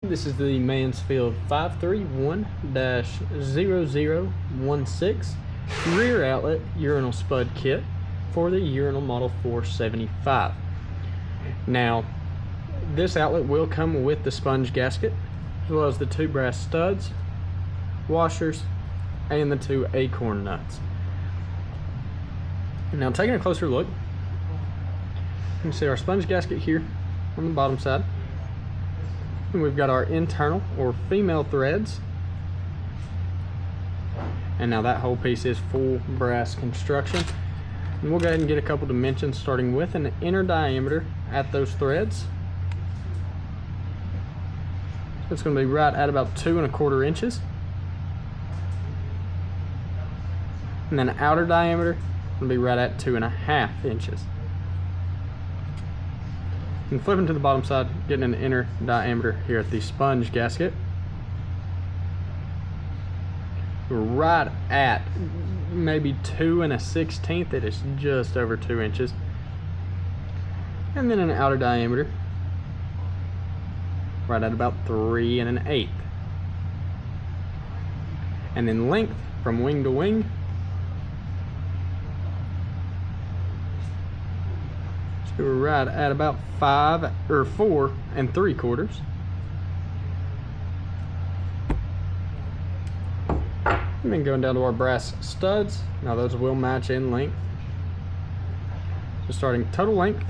This is the Mansfield 531-0016 rear outlet urinal spud kit for the Urinal Model 475. Now, this outlet will come with the sponge gasket, as well as the 2 brass studs, washers, and the 2 acorn nuts. Now, taking a closer look, you can see our sponge gasket here on the bottom side. And we've got our internal or female threads. And now that whole piece is full brass construction. And we'll go ahead and get a couple dimensions, starting with an inner diameter at those threads. It's going to be right at about 2 1/4 inches. And then outer diameter will be right at 2 1/2 inches. And flipping to the bottom side, getting an inner diameter here at the sponge gasket. We're right at maybe 2 1/16. It is just over 2 inches. And then an outer diameter right at about 3 1/8. And then length from wing to wing, so we're right at about 4 3/4. And then going down to our brass studs. Now those will match in length. So starting total length,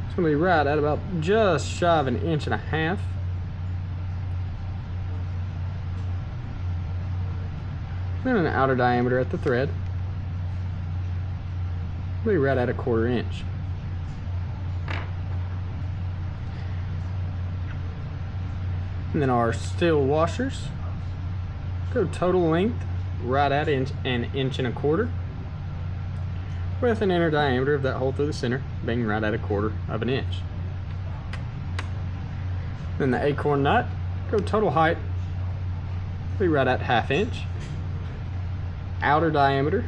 it's going to be right at about just shy of 1 1/2 inches. Then an outer diameter at the thread, will be right at 1/4 inch. And then our steel washers go total length right at 1 1/4 inch, with an inner diameter of that hole through the center being right at 1/4 inch. Then the acorn nut go total height, be right at 1/2 inch. Outer diameter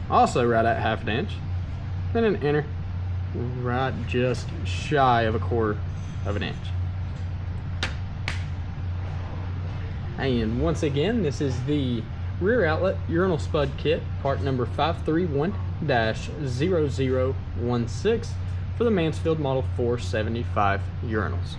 also right at 1/2 inch. Then an inner right just shy of 1/4 inch. And once again, this is the rear outlet urinal spud kit, part number 531-0016 for the Mansfield Model 475 urinals.